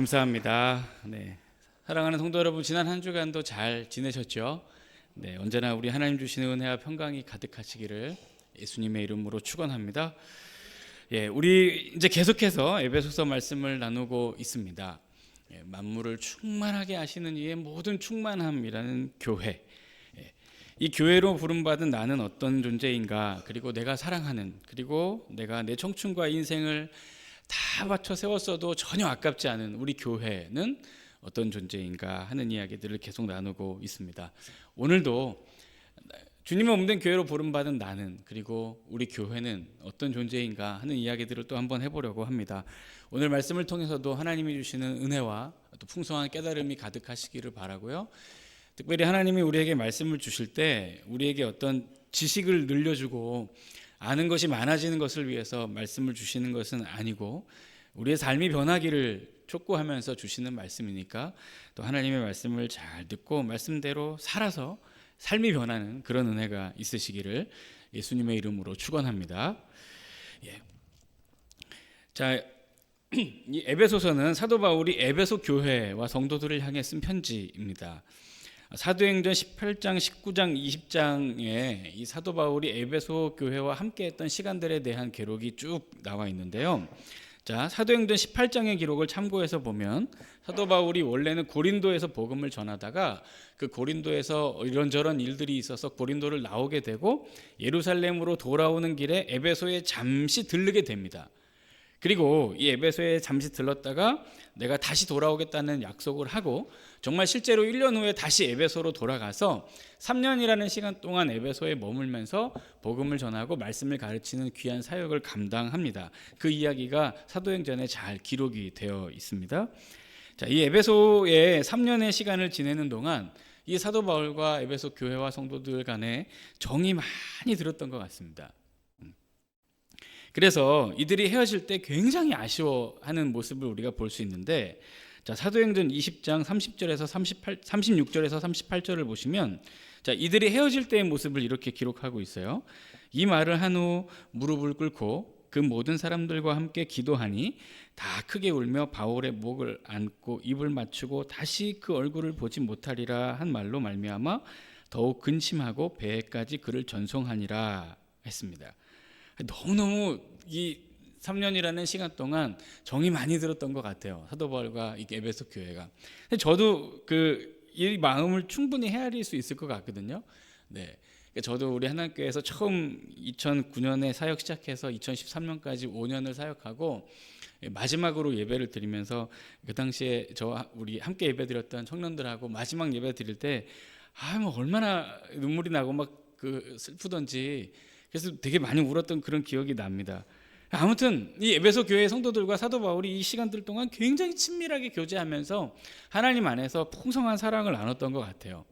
감사합니다. 네, 사랑하는 성도 여러분, 지난 한 주간도 잘 지내셨죠? 네, 언제나 우리 하나님 주시는 은혜와 평강이 가득하시기를 예수님의 이름으로 축원합니다. 예, 우리 이제 계속해서 에베소서 말씀을 나누고 있습니다. 예, 만물을 충만하게 하시는 이의 모든 충만함이라는 교회. 예, 이 교회로 부름받은 나는 어떤 존재인가? 그리고 내가 사랑하는, 그리고 내가 내 청춘과 인생을 다 바쳐 세웠어도 전혀 아깝지 않은 우리 교회는 어떤 존재인가 하는 이야기들을 계속 나누고 있습니다. 오늘도 주님의 몸된 교회로 부름받은 나는, 그리고 우리 교회는 어떤 존재인가 하는 이야기들을 또 한번 해보려고 합니다. 오늘 말씀을 통해서도 하나님이 주시는 은혜와 또 풍성한 깨달음이 가득하시기를 바라고요. 특별히 하나님이 우리에게 말씀을 주실 때 우리에게 어떤 지식을 늘려주고 아는 것이 많아지는 것을 위해서 말씀을 주시는 것은 아니고 우리의 삶이 변하기를 촉구하면서 주시는 말씀이니까 또 하나님의 말씀을 잘 듣고 말씀대로 살아서 삶이 변하는 그런 은혜가 있으시기를 예수님의 이름으로 축원합니다. 예. 자, 이 에베소서는 사도 바울이 에베소 교회와 성도들을 향해 쓴 편지입니다. 사도행전 18장, 19장, 20장에 이 사도 바울이 에베소 교회와 함께했던 시간들에 대한 기록이 쭉 나와 있는데요. 자, 사도행전 18장의 기록을 참고해서 보면 사도 바울이 원래는 고린도에서 복음을 전하다가 그 고린도에서 이런저런 일들이 있어서 고린도를 나오게 되고 예루살렘으로 돌아오는 길에 에베소에 잠시 들르게 됩니다. 그리고 이 에베소에 잠시 들렀다가 내가 다시 돌아오겠다는 약속을 하고 정말 실제로 1년 후에 다시 에베소로 돌아가서 3년이라는 시간 동안 에베소에 머물면서 복음을 전하고 말씀을 가르치는 귀한 사역을 감당합니다. 그 이야기가 사도행전에 잘 기록이 되어 있습니다. 자, 이 에베소에 3년의 시간을 지내는 동안 이 사도 바울과 에베소 교회와 성도들 간에 정이 많이 들었던 것 같습니다. 그래서 이들이 헤어질 때 굉장히 아쉬워하는 모습을 우리가 볼 수 있는데, 자, 사도행전 20장 30절에서 36절에서 38절을 보시면 자, 이들이 헤어질 때의 모습을 이렇게 기록하고 있어요. 이 말을 한 후 무릎을 꿇고 그 모든 사람들과 함께 기도하니 다 크게 울며 바울의 목을 안고 입을 맞추고 다시 그 얼굴을 보지 못하리라 한 말로 말미암아 더욱 근심하고 배에까지 그를 전송하니라 했습니다. 너무너무 이 3년이라는 시간 동안 정이 많이 들었던 것 같아요. 사도 바울과 이 에베소 교회가. 저도 이 마음을 충분히 헤아릴 수 있을 것 같거든요. 네. 저도 우리 하나님교회에서 처음 2009년에 사역 시작해서 2013년까지 5년을 사역하고 마지막으로 예배를 드리면서 그 당시에 우리 함께 예배드렸던 청년들하고 마지막 예배 드릴 때 뭐 얼마나 눈물이 나고 막 슬프던지 그래서 되게 많이 울었던 그런 기억이 납니다. 아무튼 이 에베소 교회 성도들과 사도 바울이 이 시간들 동안 굉장히 친밀하게 교제하면서 하나님 안에서 풍성한 사랑을 나눴던 것 같아요.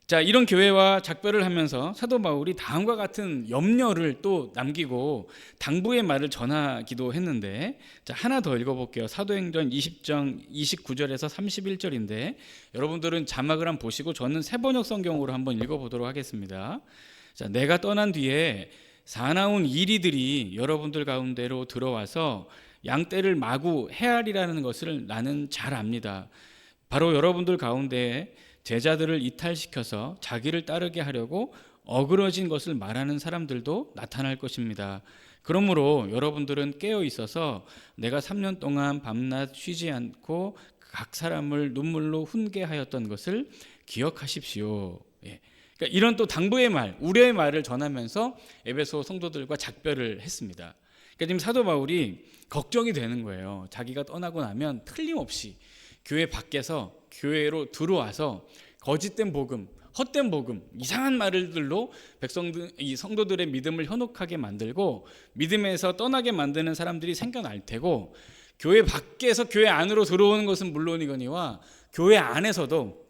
자, 이런 교회와 작별을 하면서 사도 바울이 다음과 같은 염려를 또 남기고 당부의 말을 전하기도 했는데, 자, 하나 더 읽어볼게요. 사도행전 20장 29절에서 31절인데 여러분들은 자막을 한번 보시고 저는 새번역 성경으로 한번 읽어보도록 하겠습니다. 자, 내가 떠난 뒤에 사나운 이리들이 여러분들 가운데로 들어와서 양떼를 마구 해하리라는 것을 나는 잘 압니다. 바로 여러분들 가운데 제자들을 이탈시켜서 자기를 따르게 하려고 어그러진 것을 말하는 사람들도 나타날 것입니다. 그러므로 여러분들은 깨어 있어서 내가 3년 동안 밤낮 쉬지 않고 각 사람을 눈물로 훈계하였던 것을 기억하십시오. 그러니까 이런 또 당부의 말, 우려의 말을 전하면서 에베소 성도들과 작별을 했습니다. 그러니까 지금 사도 바울이 걱정이 되는 거예요. 자기가 떠나고 나면 틀림없이 교회 밖에서 교회로 들어와서 거짓된 복음, 헛된 복음, 이상한 말들로 이 성도들의 믿음을 현혹하게 만들고 믿음에서 떠나게 만드는 사람들이 생겨날 테고, 교회 밖에서 교회 안으로 들어오는 것은 물론이거니와 교회 안에서도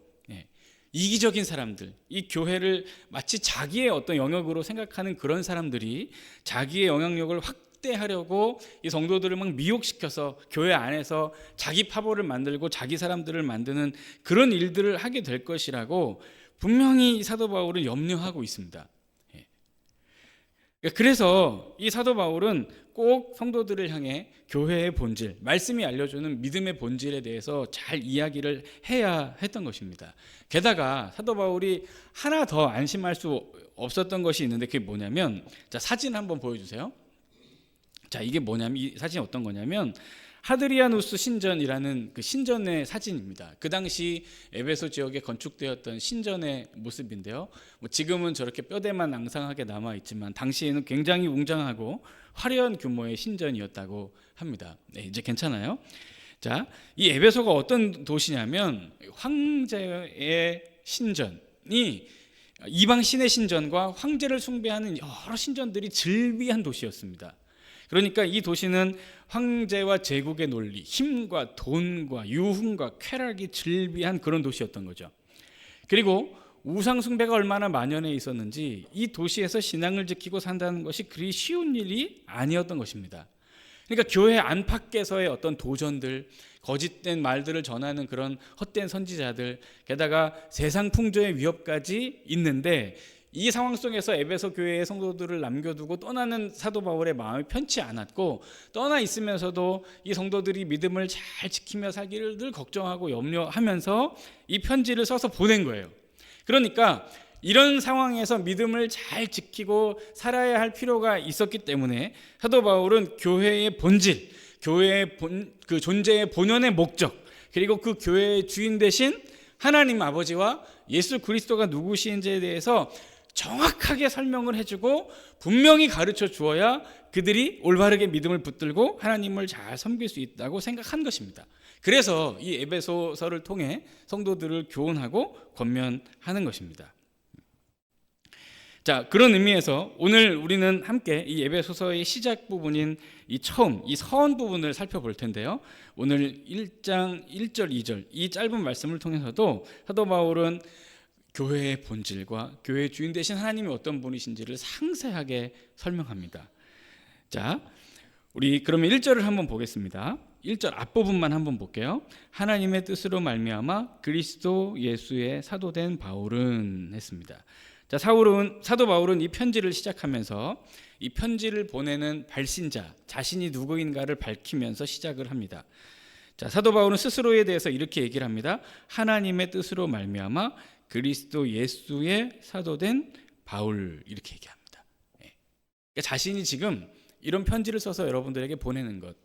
이기적인 사람들, 이 교회를 마치 자기의 어떤 영역으로 생각하는 그런 사람들이 자기의 영향력을 확대하려고 이 성도들을 막 미혹시켜서 교회 안에서 자기 파벌을 만들고 자기 사람들을 만드는 그런 일들을 하게 될 것이라고 분명히 사도 바울은 염려하고 있습니다. 그래서 이 사도 바울은 꼭 성도들을 향해 교회의 본질, 말씀이 알려주는 믿음의 본질에 대해서 잘 이야기를 해야 했던 것입니다. 게다가 사도 바울이 하나 더 안심할 수 없었던 것이 있는데, 그게 뭐냐면, 자, 사진 한번 보여주세요. 자, 이게 뭐냐면, 이 사진이 어떤 거냐면 하드리아누스 신전이라는 그 신전의 사진입니다. 그 당시 에베소 지역에 건축되었던 신전의 모습인데요. 지금은 저렇게 뼈대만 앙상하게 남아 있지만 당시에는 굉장히 웅장하고 화려한 규모의 신전이었다고 합니다. 네, 이제 괜찮아요. 자, 이 에베소가 어떤 도시냐면 황제의 신전이, 이방 신의 신전과 황제를 숭배하는 여러 신전들이 즐비한 도시였습니다. 그러니까 이 도시는 황제와 제국의 논리, 힘과 돈과 유흥과 쾌락이 즐비한 그런 도시였던 거죠. 그리고 우상 숭배가 얼마나 만연해 있었는지 이 도시에서 신앙을 지키고 산다는 것이 그리 쉬운 일이 아니었던 것입니다. 그러니까 교회 안팎에서의 어떤 도전들, 거짓된 말들을 전하는 그런 헛된 선지자들, 게다가 세상 풍조의 위협까지 있는데, 이 상황 속에서 에베소 교회의 성도들을 남겨두고 떠나는 사도 바울의 마음이 편치 않았고, 떠나 있으면서도 이 성도들이 믿음을 잘 지키며 살기를 늘 걱정하고 염려하면서 이 편지를 써서 보낸 거예요. 그러니까 이런 상황에서 믿음을 잘 지키고 살아야 할 필요가 있었기 때문에 사도 바울은 교회의 본질, 교회의 그 존재의 본연의 목적, 그리고 그 교회의 주인 되신 하나님 아버지와 예수 그리스도가 누구신지에 대해서 정확하게 설명을 해주고 분명히 가르쳐 주어야 그들이 올바르게 믿음을 붙들고 하나님을 잘 섬길 수 있다고 생각한 것입니다. 그래서 이 에베소서를 통해 성도들을 교훈하고 권면하는 것입니다. 자, 그런 의미에서 오늘 우리는 함께 이 에베소서의 시작 부분인 이 처음, 이 서원 부분을 살펴볼 텐데요. 오늘 1장 1절 2절 이 짧은 말씀을 통해서도 사도 바울은 교회의 본질과 교회의 주인 되신 하나님이 어떤 분이신지를 상세하게 설명합니다. 자, 우리 그러면 1절을 한번 보겠습니다. 1절 앞부분만 한번 볼게요. 하나님의 뜻으로 말미암아 그리스도 예수의 사도된 바울은 했습니다. 자, 사도 바울은 이 편지를 시작하면서 이 편지를 보내는 발신자, 자신이 누구인가를 밝히면서 시작을 합니다. 자, 사도 바울은 스스로에 대해서 이렇게 얘기를 합니다. 하나님의 뜻으로 말미암아 그리스도 예수의 사도된 바울, 이렇게 얘기합니다. 그러니까 자신이 지금 이런 편지를 써서 여러분들에게 보내는 것,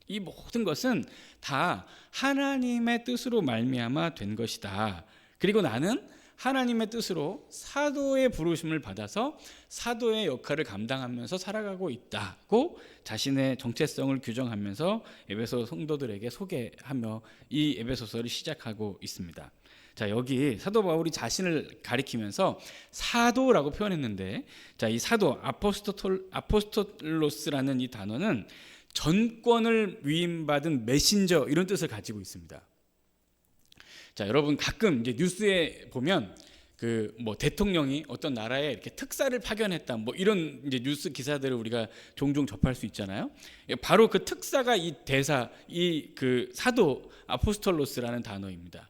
이 모든 것은 다 하나님의 뜻으로 말미암아 된 것이다. 그리고 나는 하나님의 뜻으로 사도의 부르심을 받아서 사도의 역할을 감당하면서 살아가고 있다고 자신의 정체성을 규정하면서 에베소 성도들에게 소개하며 이 에베소서를 시작하고 있습니다. 자, 여기 사도 바울이 자신을 가리키면서 사도라고 표현했는데, 자, 이 사도 아포스톨로스라는 이 단어는 전권을 위임받은 메신저, 이런 뜻을 가지고 있습니다. 자, 여러분 가끔 이제 뉴스에 보면 그 뭐 대통령이 어떤 나라에 이렇게 특사를 파견했다, 뭐 이런 이제 뉴스 기사들을 우리가 종종 접할 수 있잖아요. 바로 그 특사가 이 대사, 이 그 사도 아포스톨로스라는 단어입니다.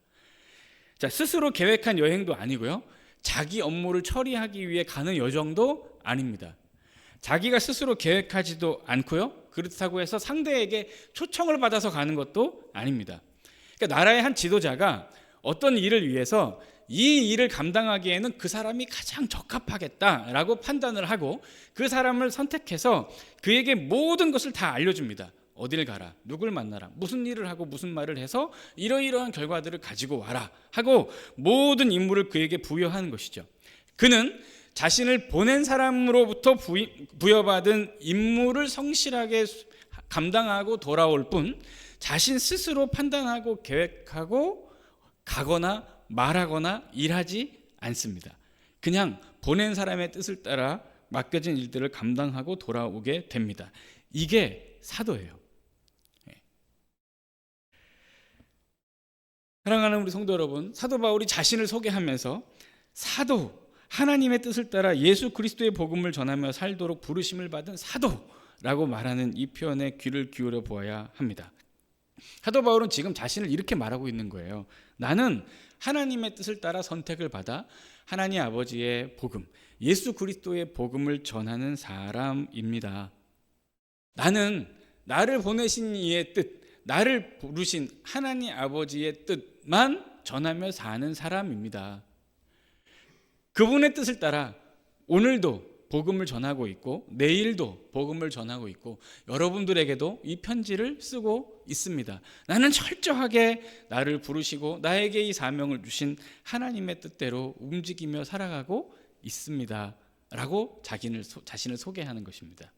자, 스스로 계획한 여행도 아니고요, 자기 업무를 처리하기 위해 가는 여정도 아닙니다. 자기가 스스로 계획하지도 않고요, 그렇다고 해서 상대에게 초청을 받아서 가는 것도 아닙니다. 그러니까 나라의 한 지도자가 어떤 일을 위해서 이 일을 감당하기에는 그 사람이 가장 적합하겠다라고 판단을 하고 그 사람을 선택해서 그에게 모든 것을 다 알려줍니다. 어딜 가라, 누굴 만나라, 무슨 일을 하고 무슨 말을 해서 이러이러한 결과들을 가지고 와라 하고 모든 임무를 그에게 부여하는 것이죠. 그는 자신을 보낸 사람으로부터 부여받은 임무를 성실하게 감당하고 돌아올 뿐 자신 스스로 판단하고 계획하고 가거나 말하거나 일하지 않습니다. 그냥 보낸 사람의 뜻을 따라 맡겨진 일들을 감당하고 돌아오게 됩니다. 이게 사도예요. 사랑하는 우리 성도 여러분, 사도 바울이 자신을 소개하면서 사도, 하나님의 뜻을 따라 예수 그리스도의 복음을 전하며 살도록 부르심을 받은 사도라고 말하는 이 표현에 귀를 기울여 보아야 합니다. 사도 바울은 지금 자신을 이렇게 말하고 있는 거예요. 나는 하나님의 뜻을 따라 선택을 받아 하나님 아버지의 복음, 예수 그리스도의 복음을 전하는 사람입니다. 나는 나를 보내신 이의 뜻, 나를 부르신 하나님 아버지의 뜻만 전하며 사는 사람입니다. 그분의 뜻을 따라 오늘도 복음을 전하고 있고 내일도 복음을 전하고 있고 여러분들에게도 이 편지를 쓰고 있습니다. 나는 철저하게 나를 부르시고 나에게 이 사명을 주신 하나님의 뜻대로 움직이며 살아가고 있습니다 라고 자신을 소개하는 것입니다.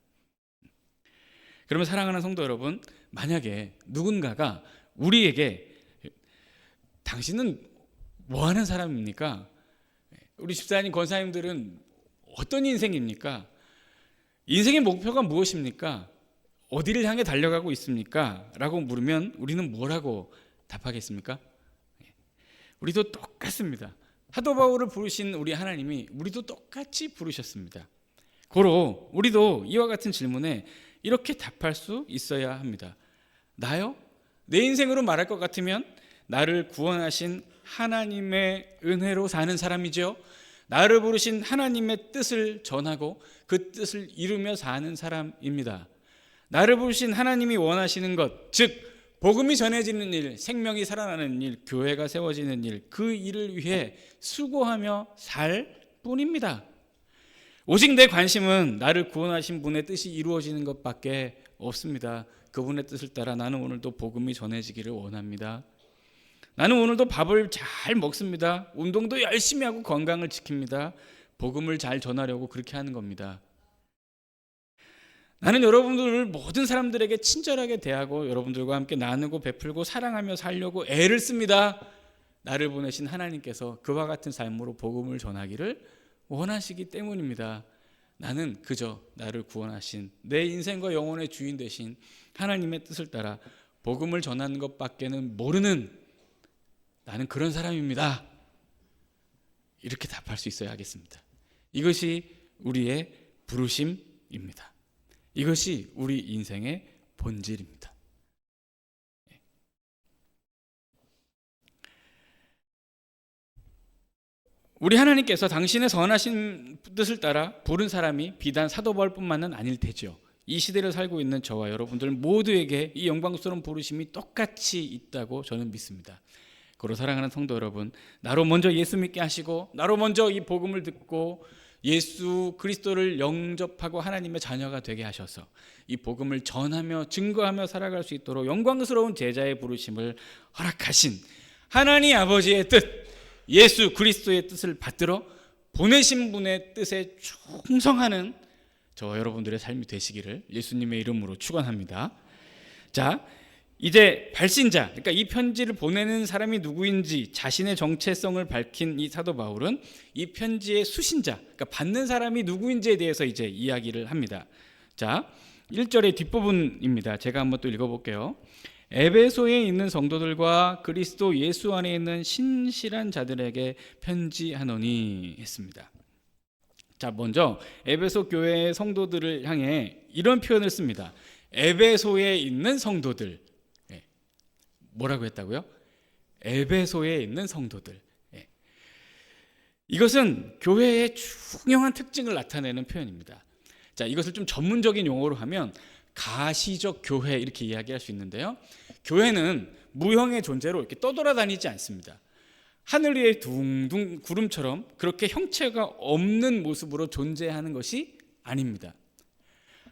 그러면 사랑하는 성도 여러분, 만약에 누군가가 우리에게 당신은 뭐 하는 사람입니까? 우리 집사님, 권사님들은 어떤 인생입니까? 인생의 목표가 무엇입니까? 어디를 향해 달려가고 있습니까? 라고 물으면 우리는 뭐라고 답하겠습니까? 우리도 똑같습니다. 사도 바울을 부르신 우리 하나님이 우리도 똑같이 부르셨습니다. 고로 우리도 이와 같은 질문에 이렇게 답할 수 있어야 합니다. 나요? 내 인생으로 말할 것 같으면 나를 구원하신 하나님의 은혜로 사는 사람이죠. 나를 부르신 하나님의 뜻을 전하고 그 뜻을 이루며 사는 사람입니다. 나를 부르신 하나님이 원하시는 것, 즉 복음이 전해지는 일, 생명이 살아나는 일, 교회가 세워지는 일, 그 일을 위해 수고하며 살 뿐입니다. 오직 내 관심은 나를 구원하신 분의 뜻이 이루어지는 것밖에 없습니다. 그분의 뜻을 따라 나는 오늘도 복음이 전해지기를 원합니다. 나는 오늘도 밥을 잘 먹습니다. 운동도 열심히 하고 건강을 지킵니다. 복음을 잘 전하려고 그렇게 하는 겁니다. 나는 여러분들을 모든 사람들에게 친절하게 대하고 여러분들과 함께 나누고 베풀고 사랑하며 살려고 애를 씁니다. 나를 보내신 하나님께서 그와 같은 삶으로 복음을 전하기를 원하시기 때문입니다. 나는 그저 나를 구원하신 내 인생과 영혼의 주인 되신 하나님의 뜻을 따라 복음을 전하는 것밖에는 모르는 나는 그런 사람입니다. 이렇게 답할 수 있어야 하겠습니다. 이것이 우리의 부르심입니다. 이것이 우리 인생의 본질입니다. 우리 하나님께서 당신의 선하신 뜻을 따라 부른 사람이 비단 사도 바울뿐만은 아닐 테죠. 이 시대를 살고 있는 저와 여러분들 모두에게 이 영광스러운 부르심이 똑같이 있다고 저는 믿습니다. 그로 사랑하는 성도 여러분, 나로 먼저 예수 믿게 하시고 나로 먼저 이 복음을 듣고 예수 그리스도를 영접하고 하나님의 자녀가 되게 하셔서 이 복음을 전하며 증거하며 살아갈 수 있도록 영광스러운 제자의 부르심을 허락하신 하나님 아버지의 뜻, 예수 그리스도의 뜻을 받들어 보내신 분의 뜻에 충성하는 저와 여러분들의 삶이 되시기를 예수님의 이름으로 축원합니다. 자, 이제 발신자, 그러니까 이 편지를 보내는 사람이 누구인지 자신의 정체성을 밝힌 이 사도 바울은 이 편지의 수신자, 그러니까 받는 사람이 누구인지에 대해서 이제 이야기를 합니다. 자, 1절의 뒷부분입니다. 제가 한번 또 읽어볼게요. 에베소에 있는 성도들과 그리스도 예수 안에 있는 신실한 자들에게 편지하노니 했습니다. 자, 먼저 에베소 교회의 성도들을 향해 이런 표현을 씁니다. 에베소에 있는 성도들. 뭐라고 했다고요? 에베소에 있는 성도들. 이것은 교회의 중요한 특징을 나타내는 표현입니다. 자, 이것을 좀 전문적인 용어로 하면 가시적 교회 이렇게 이야기할 수 있는데요. 교회는 무형의 존재로 이렇게 떠돌아다니지 않습니다. 하늘 위에 둥둥 구름처럼 그렇게 형체가 없는 모습으로 존재하는 것이 아닙니다.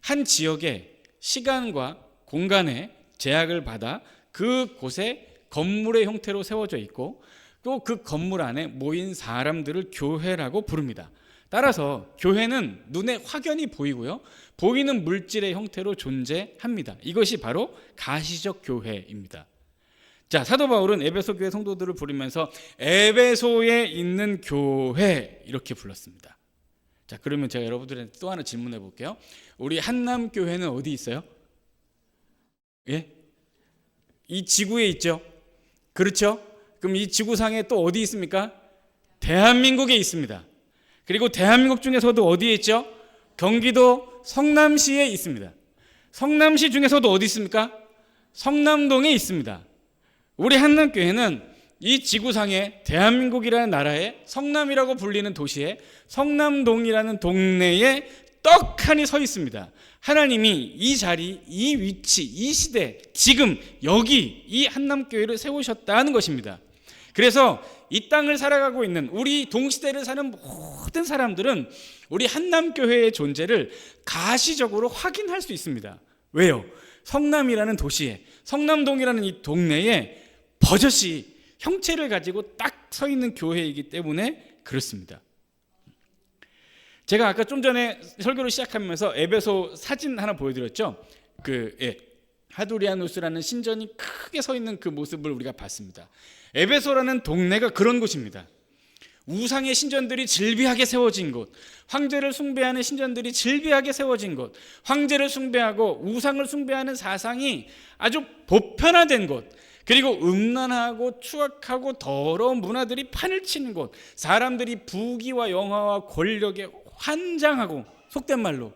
한 지역에 시간과 공간의 제약을 받아 그곳에 건물의 형태로 세워져 있고 또 그 건물 안에 모인 사람들을 교회라고 부릅니다. 따라서 교회는 눈에 확연히 보이고요. 보이는 물질의 형태로 존재합니다. 이것이 바로 가시적 교회입니다. 자, 사도 바울은 에베소 교회 성도들을 부르면서 에베소에 있는 교회 이렇게 불렀습니다. 자, 그러면 제가 여러분들한테 또 하나 질문해 볼게요. 우리 한남교회는 어디 있어요? 예? 이 지구에 있죠. 그렇죠? 그럼 이 지구상에 또 어디 있습니까? 대한민국에 있습니다. 그리고 대한민국 중에서도 어디에 있죠? 경기도 성남시에 있습니다. 성남시 중에서도 어디 있습니까? 성남동에 있습니다. 우리 한남교회는 이 지구상에 대한민국이라는 나라에 성남이라고 불리는 도시에 성남동이라는 동네에 떡하니 서 있습니다. 하나님이 이 자리, 이 위치, 이 시대, 지금 여기 이 한남교회를 세우셨다는 것입니다. 그래서 이 땅을 살아가고 있는 우리 동시대를 사는 모든 사람들은 우리 한남교회의 존재를 가시적으로 확인할 수 있습니다. 왜요? 성남이라는 도시에, 성남동이라는 이 동네에 버젓이 형체를 가지고 딱 서 있는 교회이기 때문에 그렇습니다. 제가 아까 좀 전에 설교를 시작하면서 에베소 사진 하나 보여드렸죠. 하두리아누스라는 신전이 크게 서 있는 그 모습을 우리가 봤습니다. 에베소라는 동네가 그런 곳입니다. 우상의 신전들이 질비하게 세워진 곳, 황제를 숭배하는 신전들이 질비하게 세워진 곳, 황제를 숭배하고 우상을 숭배하는 사상이 아주 보편화된 곳, 그리고 음란하고 추악하고 더러운 문화들이 판을 치는 곳, 사람들이 부귀와 영화와 권력에 환장하고 속된 말로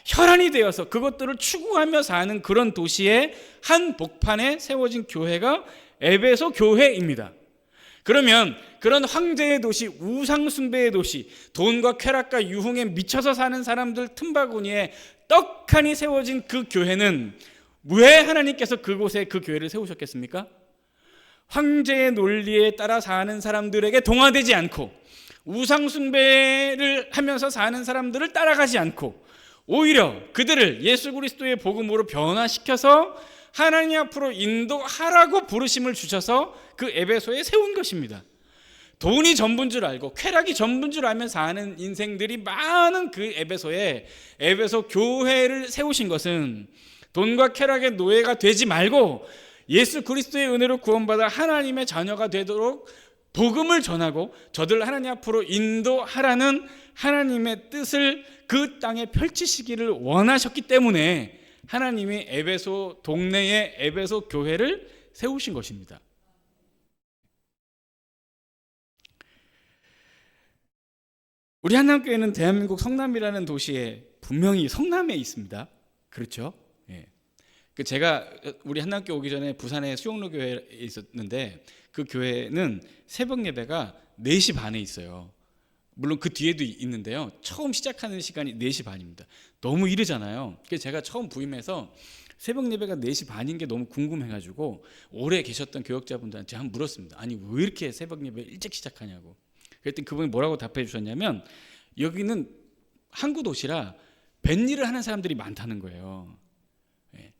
혈안이 되어서 그것들을 추구하며 사는 그런 도시의 한 복판에 세워진 교회가 에베소 교회입니다. 그러면 그런 황제의 도시, 우상 숭배의 도시, 돈과 쾌락과 유흥에 미쳐서 사는 사람들 틈바구니에 떡하니 세워진 그 교회는 왜 하나님께서 그곳에 그 교회를 세우셨겠습니까? 황제의 논리에 따라 사는 사람들에게 동화되지 않고 우상 숭배를 하면서 사는 사람들을 따라가지 않고 오히려 그들을 예수 그리스도의 복음으로 변화시켜서 하나님 앞으로 인도하라고 부르심을 주셔서 그 에베소에 세운 것입니다. 돈이 전부인 줄 알고 쾌락이 전부인 줄 알면 사는 인생들이 많은 그 에베소에 에베소 교회를 세우신 것은 돈과 쾌락의 노예가 되지 말고 예수 그리스도의 은혜로 구원받아 하나님의 자녀가 되도록 복음을 전하고 저들 하나님 앞으로 인도하라는 하나님의 뜻을 그 땅에 펼치시기를 원하셨기 때문에 하나님이 에베소 동네에 에베소 교회를 세우신 것입니다. 우리 한남교회는 대한민국 성남이라는 도시에 분명히 성남에 있습니다. 그렇죠? 제가 우리 한남교회 오기 전에 부산에 수영로 교회에 있었는데 그 교회는 새벽 예배가 4시 반에 있어요. 물론 그 뒤에도 있는데요. 처음 시작하는 시간이 4시 반입니다. 너무 이르잖아요. 그래서 제가 처음 부임해서 새벽 예배가 4시 반인 게 너무 궁금해가지고 오래 계셨던 교역자분들한테 한번 물었습니다. 아니 왜 이렇게 새벽 예배 일찍 시작하냐고. 그랬더니 그분이 뭐라고 답해 주셨냐면 여기는 항구 도시라 뱃일을 하는 사람들이 많다는 거예요.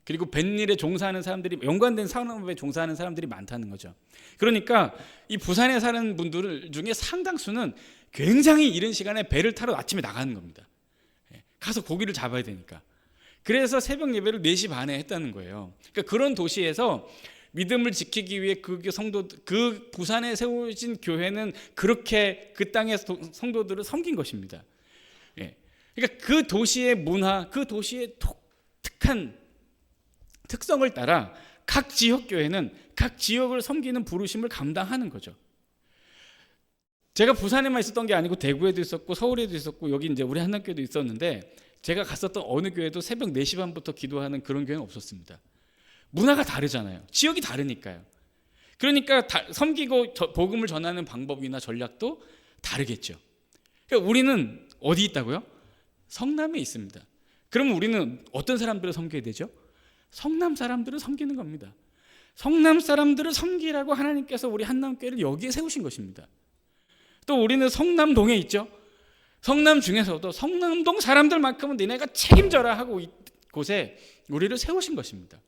그리고 뱃일에 종사하는 사람들이 연관된 산업에 종사하는 사람들이 많다는 거죠. 그러니까 이 부산에 사는 분들 중에 상당수는 굉장히 이른 시간에 배를 타러 아침에 나가는 겁니다. 가서 고기를 잡아야 되니까. 그래서 새벽 예배를 4시 반에 했다는 거예요. 그러니까 그런 도시에서 믿음을 지키기 위해 그 부산에 세워진 교회는 그렇게 그 땅의 성도들을 섬긴 것입니다. 그러니까 그 도시의 문화, 그 도시의 독특한 특성을 따라 각 지역 교회는 각 지역을 섬기는 부르심을 감당하는 거죠. 제가 부산에만 있었던 게 아니고 대구에도 있었고 서울에도 있었고 여기 이제 우리 한남교회도 있었는데 제가 갔었던 어느 교회도 새벽 4시 반부터 기도하는 그런 교회는 없었습니다. 문화가 다르잖아요. 지역이 다르니까요. 그러니까 섬기고 복음을 전하는 방법이나 전략도 다르겠죠. 그러니까 우리는 어디 있다고요? 성남에 있습니다. 그러면 우리는 어떤 사람들을 섬겨야 되죠? 성남 사람들을 섬기는 겁니다. 성남 사람들을 섬기라고 하나님께서 우리 한남교회를 여기에 세우신 것입니다. 또 우리는 성남동에 있죠. 성남 중에서도 성남동 사람들만큼은 너네가 책임져라 하고 이곳에 우리를 세우신 것입니다.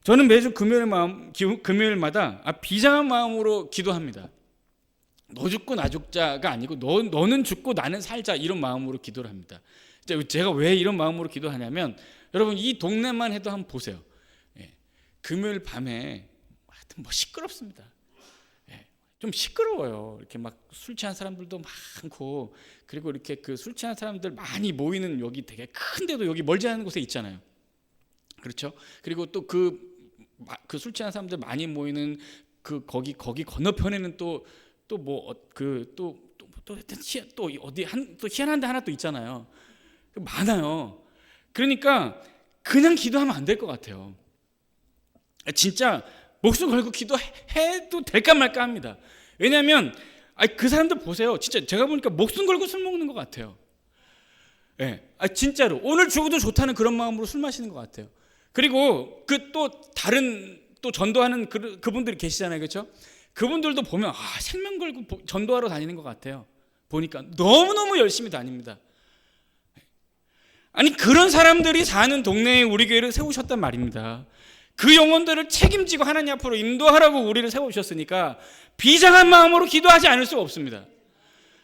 저는 매주 금요일마다 비장한 마음으로 기도합니다. 너 죽고 나 죽자가 아니고 너는 죽고 나는 살자 이런 마음으로 기도를 합니다. 제가 왜 이런 마음으로 기도하냐면 여러분 이 동네만 해도 한번 보세요. 금요일 밤에 하여튼 뭐 시끄럽습니다. 좀 시끄러워요. 이렇게 막 술 취한 사람들도 많고 그리고 이렇게 그 술 취한 사람들 많이 모이는 여기 되게 큰데도 여기 멀지 않은 곳에 있잖아요. 그렇죠? 그리고 또 그 술 취한 사람들 많이 모이는 그 거기 건너편에는 또 어디 또 희한한 데 하나 또 있잖아요. 많아요. 그러니까 그냥 기도하면 안 될 것 같아요. 진짜 목숨 걸고 기도해도 될까 말까 합니다. 왜냐하면 그 사람들 보세요. 진짜 제가 보니까 목숨 걸고 술 먹는 것 같아요. 진짜로 오늘 죽어도 좋다는 그런 마음으로 술 마시는 것 같아요. 그리고 또 다른 또 전도하는 그분들이 계시잖아요, 그렇죠? 그분들도 보면 생명 걸고 전도하러 다니는 것 같아요. 보니까 너무너무 열심히 다닙니다. 아니, 그런 사람들이 사는 동네에 우리 교회를 세우셨단 말입니다. 그 영혼들을 책임지고 하나님 앞으로 인도하라고 우리를 세우셨으니까 비장한 마음으로 기도하지 않을 수가 없습니다.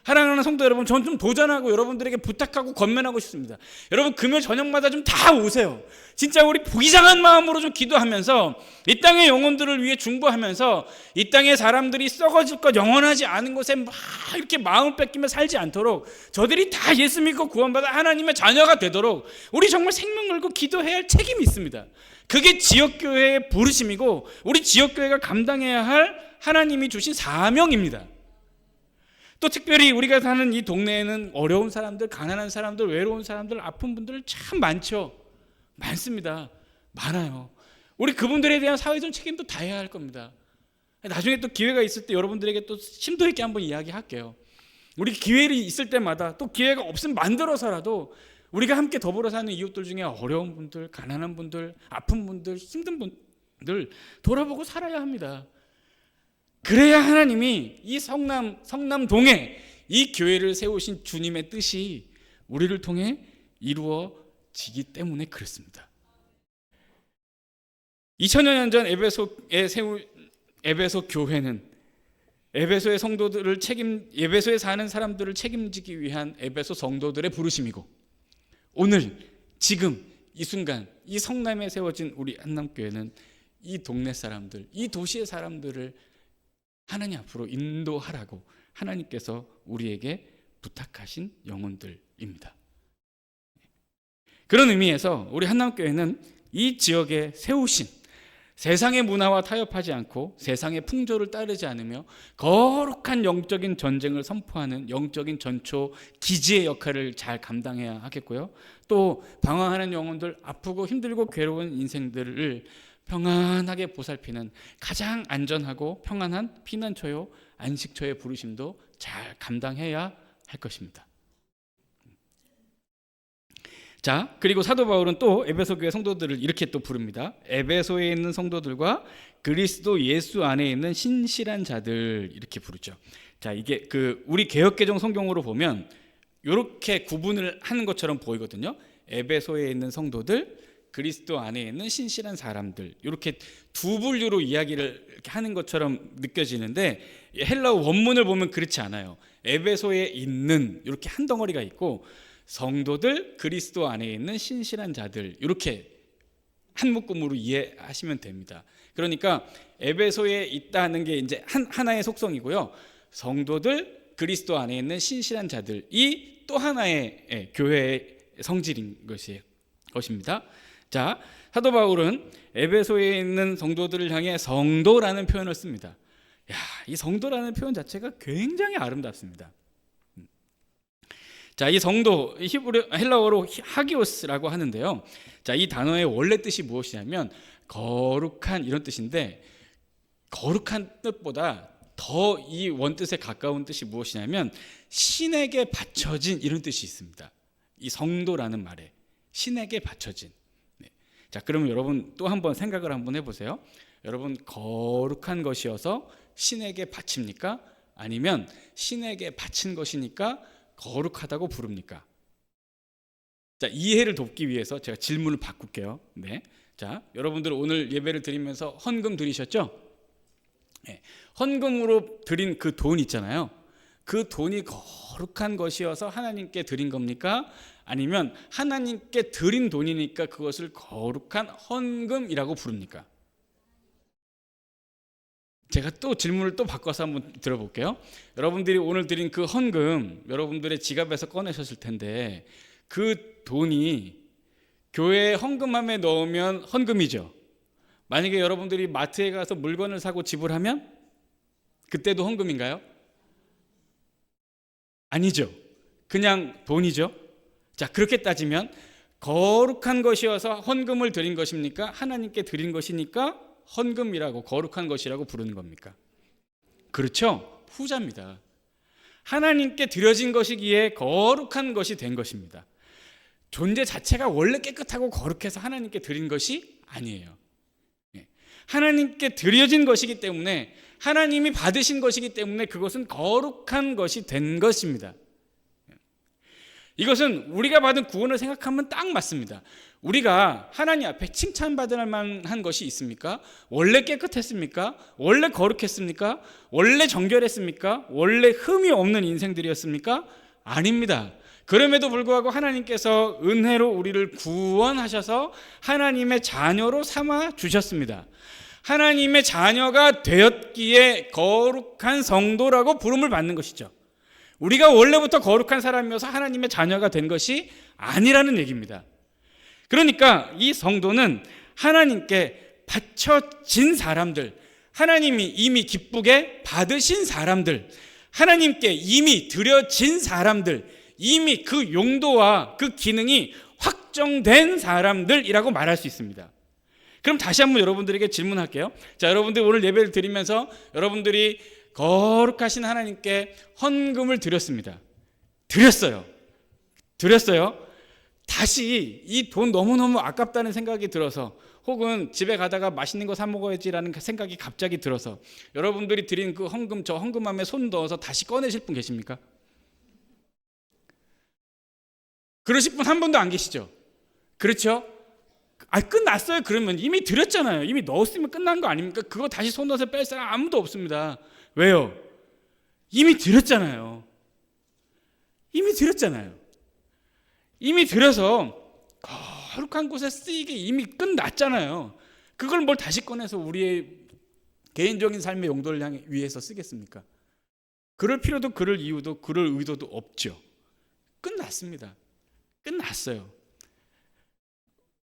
사랑하는 성도 여러분, 저는 좀 도전하고 여러분들에게 부탁하고 권면하고 싶습니다. 여러분, 금요일 저녁마다 좀 다 오세요. 진짜 우리 비장한 마음으로 좀 기도하면서 이 땅의 영혼들을 위해 중보하면서 이 땅의 사람들이 썩어질 것, 영원하지 않은 곳에 막 이렇게 마음 뺏기며 살지 않도록 저들이 다 예수 믿고 구원받아 하나님의 자녀가 되도록 우리 정말 생명 걸고 기도해야 할 책임이 있습니다. 그게 지역교회의 부르심이고 우리 지역교회가 감당해야 할 하나님이 주신 사명입니다. 또 특별히 우리가 사는 이 동네에는 어려운 사람들, 가난한 사람들, 외로운 사람들, 아픈 분들 참 많습니다. 많아요. 우리 그분들에 대한 사회적 책임도 다해야 할 겁니다. 나중에 또 기회가 있을 때 여러분들에게 또 심도 있게 한번 이야기할게요. 우리 기회가 있을 때마다 또 기회가 없으면 만들어서라도 우리가 함께 더불어 사는 이웃들 중에 어려운 분들, 가난한 분들, 아픈 분들, 힘든 분들 돌아보고 살아야 합니다. 그래야 하나님이 이 성남동에 이 교회를 세우신 주님의 뜻이 우리를 통해 이루어지기 때문에 그렇습니다. 2000여 년 전 에베소 교회는 에베소의 성도들을 에베소에 사는 사람들을 책임지기 위한 에베소 성도들의 부르심이고, 오늘 지금 이 순간 이 성남에 세워진 우리 한남교회는 이 동네 사람들, 이 도시의 사람들을 하나님 앞으로 인도하라고 하나님께서 우리에게 부탁하신 영혼들입니다. 그런 의미에서 우리 한남교회는 이 지역에 세우신 세상의 문화와 타협하지 않고 세상의 풍조를 따르지 않으며 거룩한 영적인 전쟁을 선포하는 영적인 전초 기지의 역할을 잘 감당해야 하겠고요. 또 방황하는 영혼들, 아프고 힘들고 괴로운 인생들을 평안하게 보살피는 가장 안전하고 평안한 피난처요 안식처의 부르심도 잘 감당해야 할 것입니다. 자, 그리고 사도 바울은 또 에베소 교회 성도들을 이렇게 또 부릅니다. 에베소에 있는 성도들과 그리스도 예수 안에 있는 신실한 자들, 이렇게 부르죠. 자, 이게 우리 개역개정 성경으로 보면 이렇게 구분을 하는 것처럼 보이거든요. 에베소에 있는 성도들, 그리스도 안에 있는 신실한 사람들, 이렇게 두 분류로 이야기를 이렇게 하는 것처럼 느껴지는데 헬라어 원문을 보면 그렇지 않아요. 에베소에 있는 이렇게 한 덩어리가 있고 성도들, 그리스도 안에 있는 신실한 자들, 이렇게 한 묶음으로 이해하시면 됩니다. 그러니까 에베소에 있다는 게 이제 하나의 속성이고요. 성도들, 그리스도 안에 있는 신실한 자들이 또 하나의 교회의 성질인 것입니다. 자, 사도 바울은 에베소에 있는 성도들을 향해 성도라는 표현을 씁니다. 이 성도라는 표현 자체가 굉장히 아름답습니다. 자, 이 성도, 헬라어로 하기오스라고 하는데요. 자, 이 단어의 원래 뜻이 무엇이냐면 거룩한, 이런 뜻인데, 거룩한 뜻보다 더 이 원뜻에 가까운 뜻이 무엇이냐면 신에게 바쳐진, 이런 뜻이 있습니다. 이 성도라는 말에 신에게 바쳐진. 자, 그러면 여러분 또 한번 생각을 한번 해보세요. 여러분, 거룩한 것이어서 신에게 바칩니까? 아니면 신에게 바친 것이니까 거룩하다고 부릅니까? 자, 이해를 돕기 위해서 제가 질문을 바꿀게요. 네. 자, 여러분들 오늘 예배를 드리면서 헌금 드리셨죠? 네. 헌금으로 드린 그 돈 있잖아요. 그 돈이 거룩한 것이어서 하나님께 드린 겁니까? 아니면 하나님께 드린 돈이니까 그것을 거룩한 헌금이라고 부릅니까? 제가 또 질문을 또 바꿔서 한번 들어볼게요. 여러분들이 오늘 드린 그 헌금, 여러분들의 지갑에서 꺼내셨을 텐데 그 돈이 교회 헌금함에 넣으면 헌금이죠. 만약에 여러분들이 마트에 가서 물건을 사고 지불하면 그때도 헌금인가요? 아니죠. 그냥 돈이죠. 자, 그렇게 따지면 거룩한 것이어서 헌금을 드린 것입니까? 하나님께 드린 것이니까 헌금이라고 거룩한 것이라고 부르는 겁니까? 그렇죠. 후자입니다. 하나님께 드려진 것이기에 거룩한 것이 된 것입니다. 존재 자체가 원래 깨끗하고 거룩해서 하나님께 드린 것이 아니에요. 하나님께 드려진 것이기 때문에, 하나님이 받으신 것이기 때문에 그것은 거룩한 것이 된 것입니다. 이것은 우리가 받은 구원을 생각하면 딱 맞습니다. 우리가 하나님 앞에 칭찬받을 만한 것이 있습니까? 원래 깨끗했습니까? 원래 거룩했습니까? 원래 정결했습니까? 원래 흠이 없는 인생들이었습니까? 아닙니다. 그럼에도 불구하고 하나님께서 은혜로 우리를 구원하셔서 하나님의 자녀로 삼아 주셨습니다. 하나님의 자녀가 되었기에 거룩한 성도라고 부름을 받는 것이죠. 우리가 원래부터 거룩한 사람이어서 하나님의 자녀가 된 것이 아니라는 얘기입니다. 그러니까 이 성도는 하나님께 바쳐진 사람들, 하나님이 이미 기쁘게 받으신 사람들, 하나님께 이미 드려진 사람들, 이미 그 용도와 그 기능이 확정된 사람들이라고 말할 수 있습니다. 그럼 다시 한번 여러분들에게 질문할게요. 자, 여러분들 오늘 예배를 드리면서 여러분들이 거룩하신 하나님께 헌금을 드렸습니다. 드렸어요. 다시 이 돈 너무너무 아깝다는 생각이 들어서, 혹은 집에 가다가 맛있는 거 사 먹어야지라는 생각이 갑자기 들어서 여러분들이 드린 그 헌금, 저 헌금함에 손 넣어서 다시 꺼내실 분 계십니까? 그러실 분 한 분도 안 계시죠? 그렇죠? 끝났어요. 그러면 이미 드렸잖아요. 이미 넣었으면 끝난 거 아닙니까? 그거 다시 손 넣어서 뺄 사람 아무도 없습니다. 왜요? 이미 드렸잖아요. 이미 드려서 거룩한 곳에 쓰이게 이미 끝났잖아요. 그걸 뭘 다시 꺼내서 우리의 개인적인 삶의 용도를 위해서 쓰겠습니까? 그럴 필요도, 그럴 이유도, 그럴 의도도 없죠. 끝났습니다. 끝났어요.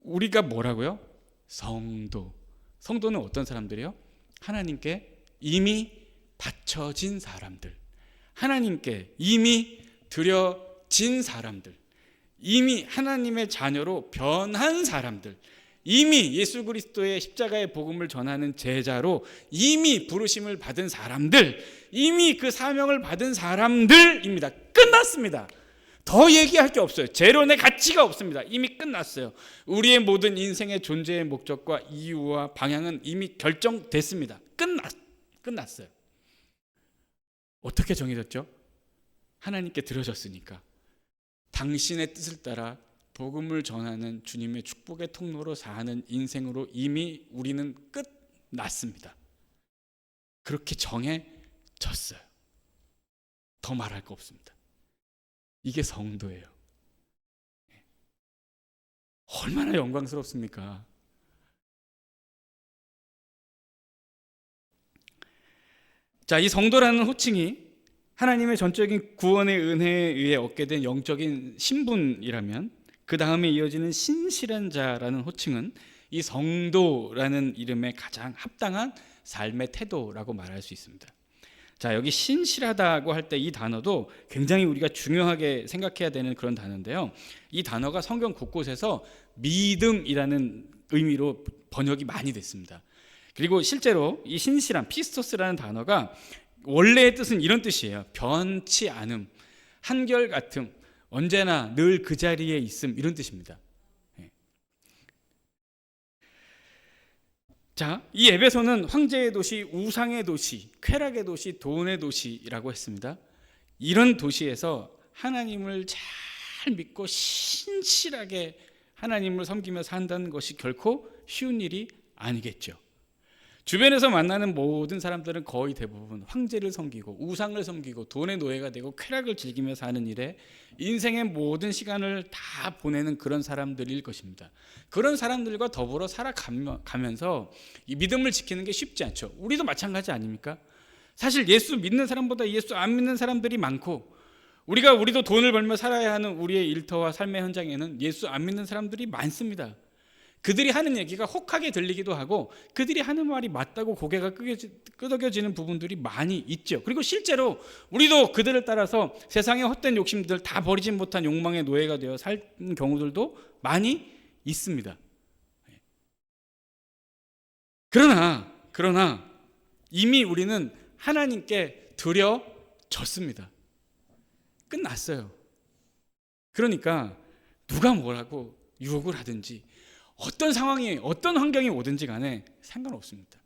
우리가 뭐라고요? 성도는 어떤 사람들이요? 하나님께 이미 바쳐진 사람들, 하나님께 이미 드려진 사람들, 이미 하나님의 자녀로 변한 사람들, 이미 예수 그리스도의 십자가의 복음을 전하는 제자로 이미 부르심을 받은 사람들, 이미 그 사명을 받은 사람들입니다. 끝났습니다. 더 얘기할 게 없어요. 재론의 가치가 없습니다. 이미 끝났어요. 우리의 모든 인생의 존재의 목적과 이유와 방향은 이미 결정됐습니다. 끝났어요. 어떻게 정해졌죠? 하나님께 드려졌으니까. 당신의 뜻을 따라 복음을 전하는 주님의 축복의 통로로 사는 인생으로 이미 우리는 끝났습니다. 그렇게 정해졌어요. 더 말할 거 없습니다. 이게 성도예요. 얼마나 영광스럽습니까? 자, 이 성도라는 호칭이 하나님의 전적인 구원의 은혜에 의해 얻게 된 영적인 신분이라면, 그 다음에 이어지는 신실한 자라는 호칭은 이 성도라는 이름에 가장 합당한 삶의 태도라고 말할 수 있습니다. 자, 여기 신실하다고 할 때 이 단어도 굉장히 우리가 중요하게 생각해야 되는 그런 단어인데요. 이 단어가 성경 곳곳에서 믿음이라는 의미로 번역이 많이 됐습니다. 그리고 실제로 이 신실함, 피스토스라는 단어가 원래의 뜻은 이런 뜻이에요. 변치 않음, 한결같음, 언제나 늘 그 자리에 있음, 이런 뜻입니다. 자, 이 에베소는 황제의 도시, 우상의 도시, 쾌락의 도시, 돈의 도시라고 했습니다. 이런 도시에서 하나님을 잘 믿고 신실하게 하나님을 섬기며 산다는 것이 결코 쉬운 일이 아니겠죠. 주변에서 만나는 모든 사람들은 거의 대부분 황제를 섬기고 우상을 섬기고 돈의 노예가 되고 쾌락을 즐기며 사는 일에 인생의 모든 시간을 다 보내는 그런 사람들일 것입니다. 그런 사람들과 더불어 살아가면서 이 믿음을 지키는 게 쉽지 않죠. 우리도 마찬가지 아닙니까? 사실 예수 믿는 사람보다 예수 안 믿는 사람들이 많고, 우리도 돈을 벌며 살아야 하는 우리의 일터와 삶의 현장에는 예수 안 믿는 사람들이 많습니다. 그들이 하는 얘기가 혹하게 들리기도 하고, 그들이 하는 말이 맞다고 고개가 끄덕여지는 부분들이 많이 있죠. 그리고 실제로 우리도 그들을 따라서 세상의 헛된 욕심들 다 버리지 못한 욕망의 노예가 되어 사는 경우들도 많이 있습니다. 그러나 이미 우리는 하나님께 드려졌습니다. 끝났어요. 그러니까 누가 뭐라고 유혹을 하든지 어떤 상황이 어떤 환경이 오든지 간에 상관없습니다.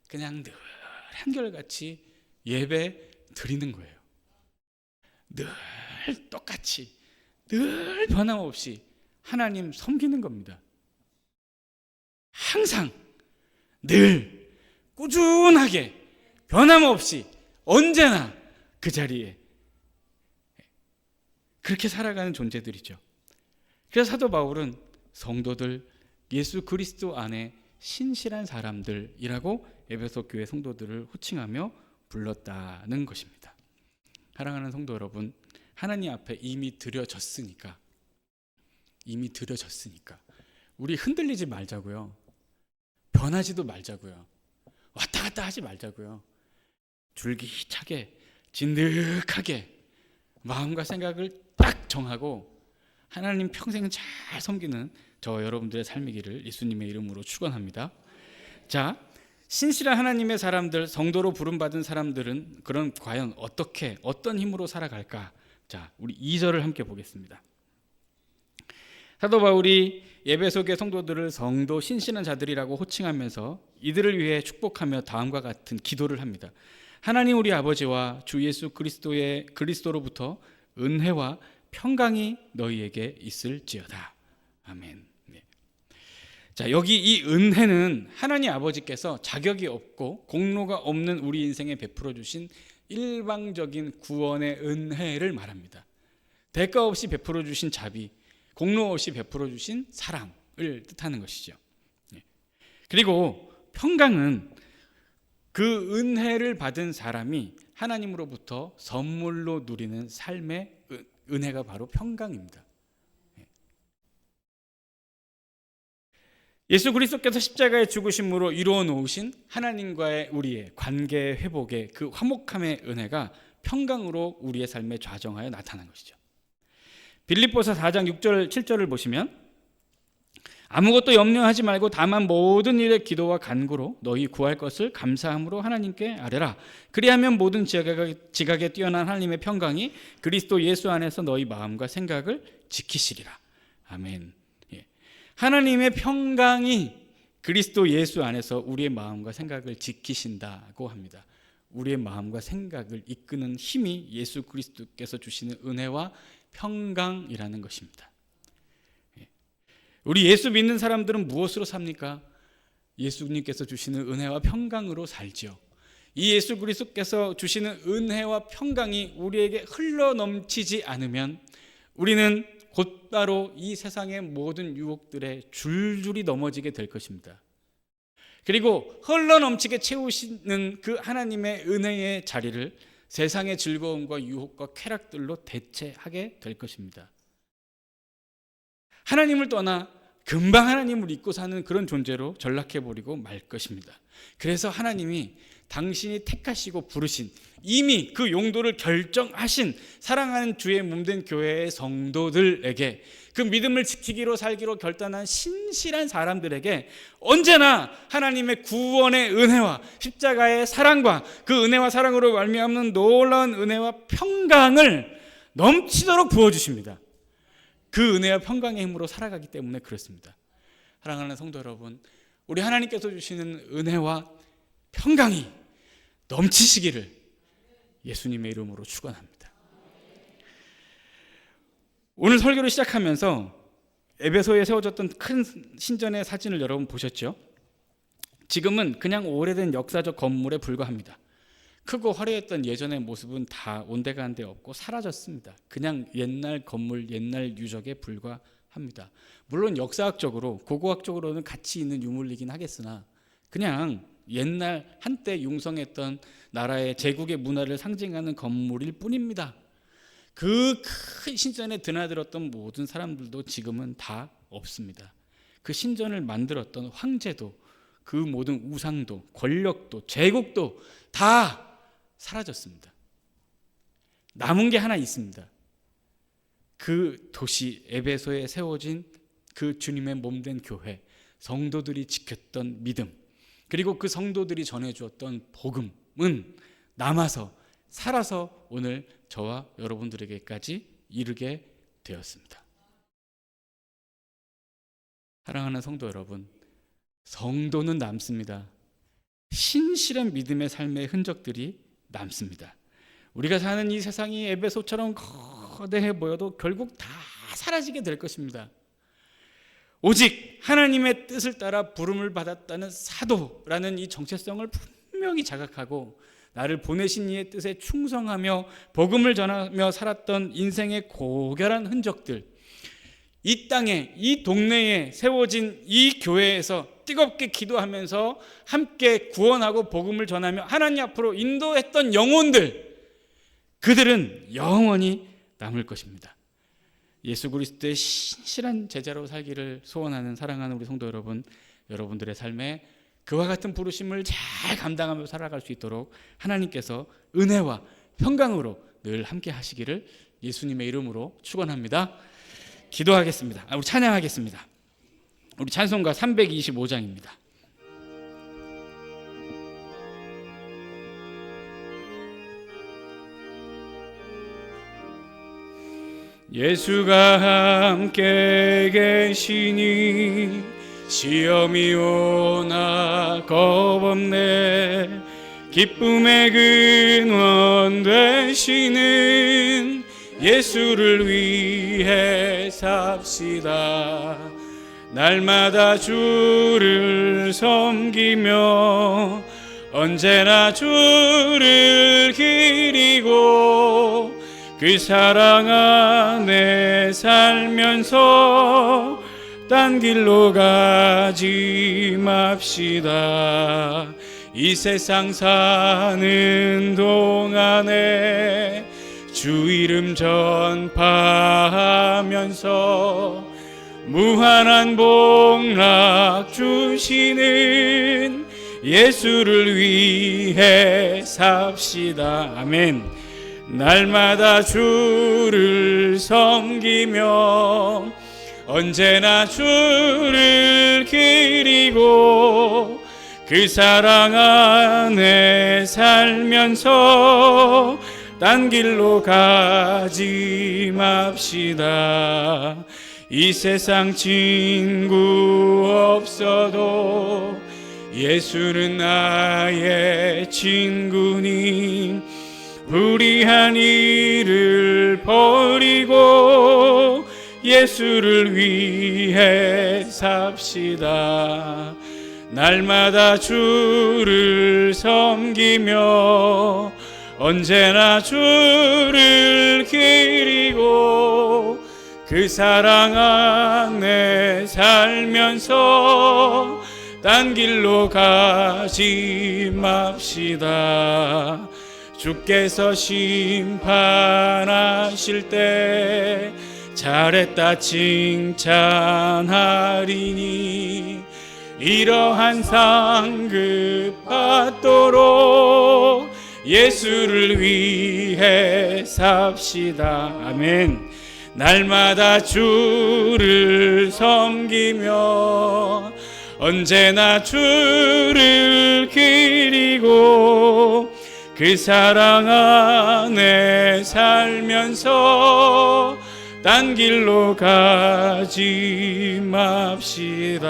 그냥 늘 한결같이 예배 드리는 거예요. 늘 똑같이 늘 변함없이 하나님 섬기는 겁니다. 항상 늘 꾸준하게 변함없이 언제나 그 자리에 그렇게 살아가는 존재들이죠. 그래서 사도 바울은 성도들 예수 그리스도 안에 신실한 사람들이라고 에베소 교회 성도들을 호칭하며 불렀다는 것입니다. 사랑하는 성도 여러분, 하나님 앞에 이미 드려졌으니까 우리 흔들리지 말자고요. 변하지도 말자고요. 왔다 갔다 하지 말자고요. 줄기차게 진득하게 마음과 생각을 딱 정하고 하나님 평생 잘 섬기는 저 여러분들의 삶이기를 예수님의 이름으로 축원합니다. 자, 신실한 하나님의 사람들, 성도로 부름받은 사람들은 그럼 과연 어떤 힘으로 살아갈까? 자, 우리 2절을 함께 보겠습니다. 사도 바울이 에베소교회 성도들을 성도 신실한 자들이라고 호칭하면서 이들을 위해 축복하며 다음과 같은 기도를 합니다. 하나님 우리 아버지와 주 예수 그리스도로부터 은혜와 평강이 너희에게 있을지어다. 아멘. 네. 자, 여기 이 은혜는 하나님 아버지께서 자격이 없고 공로가 없는 우리 인생에 베풀어 주신 일방적인 구원의 은혜를 말합니다. 대가 없이 베풀어 주신 자비, 공로 없이 베풀어 주신 사랑을 뜻하는 것이죠. 네. 그리고 평강은 그 은혜를 받은 사람이 하나님으로부터 선물로 누리는 삶의 은혜가 바로 평강입니다. 예수 그리스도께서 십자가의 죽으심으로 이루어 놓으신 하나님과의 우리의 관계 회복의 그 화목함의 은혜가 평강으로 우리의 삶에 좌정하여 나타난 것이죠. 빌립보서 4장 6절 7절을 보시면 아무것도 염려하지 말고 다만 모든 일에 기도와 간구로 너희 구할 것을 감사함으로 하나님께 아뢰라. 그리하면 모든 지각에 뛰어난 하나님의 평강이 그리스도 예수 안에서 너희 마음과 생각을 지키시리라. 아멘. 예. 하나님의 평강이 그리스도 예수 안에서 우리의 마음과 생각을 지키신다고 합니다. 우리의 마음과 생각을 이끄는 힘이 예수 그리스도께서 주시는 은혜와 평강이라는 것입니다. 우리 예수 믿는 사람들은 무엇으로 삽니까? 예수님께서 주시는 은혜와 평강으로 살죠. 이 예수 그리스도께서 주시는 은혜와 평강이 우리에게 흘러넘치지 않으면 우리는 곧바로 이 세상의 모든 유혹들에 줄줄이 넘어지게 될 것입니다. 그리고 흘러넘치게 채우시는 그 하나님의 은혜의 자리를 세상의 즐거움과 유혹과 쾌락들로 대체하게 될 것입니다. 하나님을 떠나 금방 하나님을 잊고 사는 그런 존재로 전락해버리고 말 것입니다. 그래서 하나님이 당신이 택하시고 부르신 이미 그 용도를 결정하신 사랑하는 주의 몸된 교회의 성도들에게 그 믿음을 지키기로 살기로 결단한 신실한 사람들에게 언제나 하나님의 구원의 은혜와 십자가의 사랑과 그 은혜와 사랑으로 말미암는 놀라운 은혜와 평강을 넘치도록 부어주십니다. 그 은혜와 평강의 힘으로 살아가기 때문에 그렇습니다. 사랑하는 성도 여러분, 우리 하나님께서 주시는 은혜와 평강이 넘치시기를 예수님의 이름으로 축원합니다. 오늘 설교를 시작하면서 에베소에 세워졌던 큰 신전의 사진을 여러분 보셨죠? 지금은 그냥 오래된 역사적 건물에 불과합니다. 크고 화려했던 예전의 모습은 다 온데간데 없고 사라졌습니다. 그냥 옛날 건물, 옛날 유적에 불과합니다. 물론 역사학적으로, 고고학적으로는 가치 있는 유물이긴 하겠으나 그냥 옛날 한때 융성했던 나라의 제국의 문화를 상징하는 건물일 뿐입니다. 그 큰 신전에 드나들었던 모든 사람들도 지금은 다 없습니다. 그 신전을 만들었던 황제도, 그 모든 우상도, 권력도, 제국도 다 사라졌습니다. 남은 게 하나 있습니다. 그 도시 에베소에 세워진 그 주님의 몸된 교회, 성도들이 지켰던 믿음, 그리고 그 성도들이 전해주었던 복음은 남아서 살아서 오늘 저와 여러분들에게까지 이르게 되었습니다. 사랑하는 성도 여러분, 성도는 남습니다. 신실한 믿음의 삶의 흔적들이 남습니다. 우리가 사는 이 세상이 에베소처럼 거대해 보여도 결국 다 사라지게 될 것입니다. 오직 하나님의 뜻을 따라 부름을 받았다는 사도라는 이 정체성을 분명히 자각하고 나를 보내신 이의 뜻에 충성하며 복음을 전하며 살았던 인생의 고결한 흔적들, 이 땅에, 이 동네에 세워진 이 교회에서 뜨겁게 기도하면서 함께 구원하고 복음을 전하며 하나님 앞으로 인도했던 영혼들, 그들은 영원히 남을 것입니다. 예수 그리스도의 신실한 제자로 살기를 소원하는 사랑하는 우리 성도 여러분, 여러분들의 삶에 그와 같은 부르심을 잘 감당하며 살아갈 수 있도록 하나님께서 은혜와 평강으로 늘 함께 하시기를 예수님의 이름으로 축원합니다. 기도하겠습니다. 우리 찬양하겠습니다. 우리 찬송가 325장입니다. 예수가 함께 계시니 시험이 오나 겁없네. 기쁨의 근원 되시는 예수를 위해 삽시다. 날마다 주를 섬기며 언제나 주를 기리고 그 사랑 안에 살면서 딴 길로 가지 맙시다. 이 세상 사는 동안에 주 이름 전파하면서 무한한 복락 주시는 예수를 위해 삽시다. 아멘. 날마다 주를 섬기며 언제나 주를 기리고 그 사랑 안에 살면서 딴 길로 가지 맙시다. 이 세상 친구 없어도 예수는 나의 친구니 불의한 일을 버리고 예수를 위해 삽시다. 날마다 주를 섬기며 언제나 주를 기리고 그 사랑 안에 살면서 딴 길로 가지 맙시다. 주께서 심판하실 때 잘했다 칭찬하리니 이러한 상급 받도록 예수를 위해 삽시다. 아멘. 날마다 주를 섬기며 언제나 주를 기리고 그 사랑 안에 살면서 딴 길로 가지 맙시다.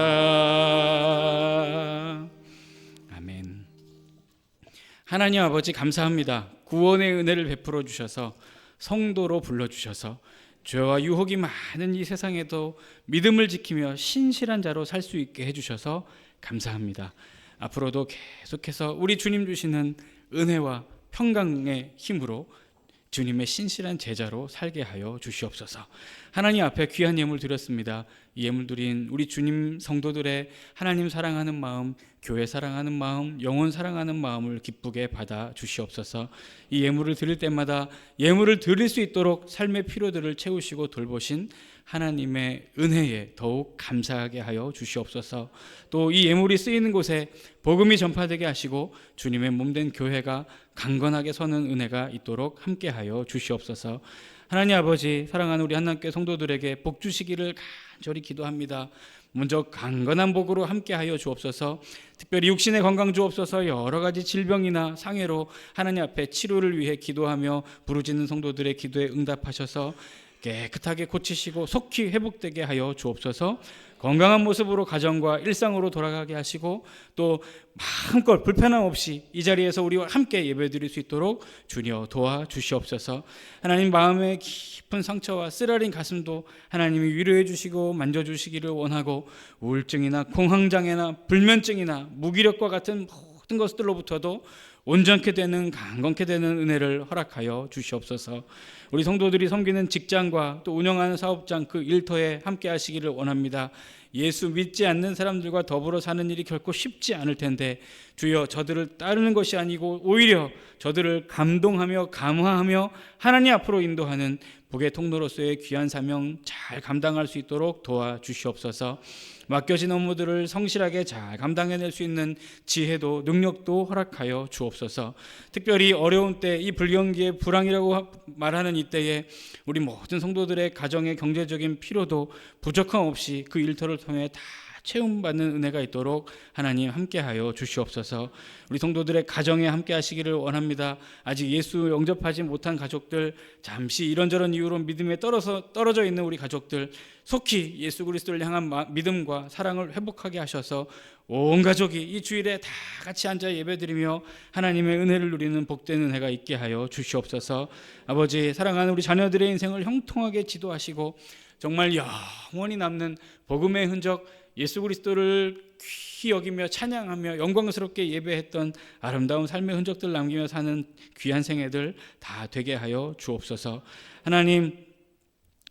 아멘. 하나님 아버지 감사합니다. 구원의 은혜를 베풀어 주셔서 성도로 불러주셔서 죄와 유혹이 많은 이 세상에도 믿음을 지키며 신실한 자로 살 수 있게 해주셔서 감사합니다. 앞으로도 계속해서 우리 주님 주시는 은혜와 평강의 힘으로 주님의 신실한 제자로 살게 하여 주시옵소서. 하나님 앞에 귀한 예물 드렸습니다. 이 예물 드린 우리 주님 성도들의 하나님 사랑하는 마음, 교회 사랑하는 마음, 영혼 사랑하는 마음을 기쁘게 받아 주시옵소서. 이 예물을 드릴 때마다 예물을 드릴 수 있도록 삶의 필요들을 채우시고 돌보신 하나님의 은혜에 더욱 감사하게 하여 주시옵소서. 또 이 예물이 쓰이는 곳에 복음이 전파되게 하시고 주님의 몸된 교회가 강건하게 서는 은혜가 있도록 함께하여 주시옵소서. 하나님 아버지, 사랑하는 우리 한남교회 성도들에게 복 주시기를 간절히 기도합니다. 먼저 강건한 복으로 함께하여 주옵소서. 특별히 육신의 건강 주옵소서. 여러 가지 질병이나 상해로 하나님 앞에 치료를 위해 기도하며 부르짖는 성도들의 기도에 응답하셔서 깨끗하게 고치시고 속히 회복되게 하여 주옵소서. 건강한 모습으로 가정과 일상으로 돌아가게 하시고 또 마음껏 불편함 없이 이 자리에서 우리와 함께 예배드릴 수 있도록 주여 도와주시옵소서. 하나님, 마음의 깊은 상처와 쓰라린 가슴도 하나님이 위로해 주시고 만져주시기를 원하고, 우울증이나 공황장애나 불면증이나 무기력과 같은 모든 것들로부터도 온전케 되는, 강건케 되는 은혜를 허락하여 주시옵소서. 우리 성도들이 섬기는 직장과 또 운영하는 사업장 그 일터에 함께 하시기를 원합니다. 예수 믿지 않는 사람들과 더불어 사는 일이 결코 쉽지 않을 텐데 주여, 저들을 따르는 것이 아니고 오히려 저들을 감동하며 감화하며 하나님 앞으로 인도하는 복의 통로로서의 귀한 사명 잘 감당할 수 있도록 도와주시옵소서. 맡겨진 업무들을 성실하게 잘 감당해낼 수 있는 지혜도 능력도 허락하여 주옵소서. 특별히 어려운 때, 이 불경기의 불황이라고 말하는 이때에 우리 모든 성도들의 가정의 경제적인 필요도 부족함 없이 그 일터를 통해 다 채움받는 은혜가 있도록 하나님 함께하여 주시옵소서. 우리 성도들의 가정에 함께 하시기를 원합니다. 아직 예수 영접하지 못한 가족들, 잠시 이런저런 이유로 믿음에 떨어져 있는 우리 가족들, 속히 예수 그리스도를 향한 믿음과 사랑을 회복하게 하셔서 온 가족이 이 주일에 다 같이 앉아 예배드리며 하나님의 은혜를 누리는 복된 은혜가 있게 하여 주시옵소서. 아버지, 사랑하는 우리 자녀들의 인생을 형통하게 지도하시고 정말 영원히 남는 복음의 흔적, 예수 그리스도를 귀히 여기며 찬양하며 영광스럽게 예배했던 아름다운 삶의 흔적들 남기며 사는 귀한 생애들 다 되게 하여 주옵소서. 하나님,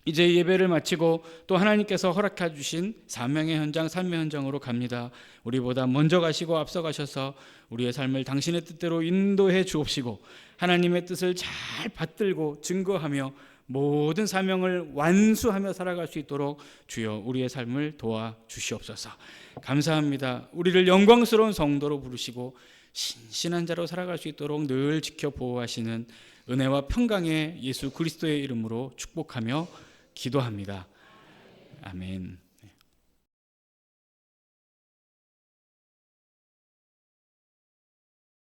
이제 예배를 마치고 또 하나님께서 허락해 주신 사명의 현장, 삶의 현장으로 갑니다. 우리보다 먼저 가시고 앞서 가셔서 우리의 삶을 당신의 뜻대로 인도해 주옵시고 하나님의 뜻을 잘 받들고 증거하며 모든 사명을 완수하며 살아갈 수 있도록 주여 우리의 삶을 도와주시옵소서. 감사합니다. 우리를 영광스러운 성도로 부르시고 신실한 자로 살아갈 수 있도록 늘 지켜 보호하시는 은혜와 평강의 예수 그리스도의 이름으로 축복하며 기도합니다. 아멘.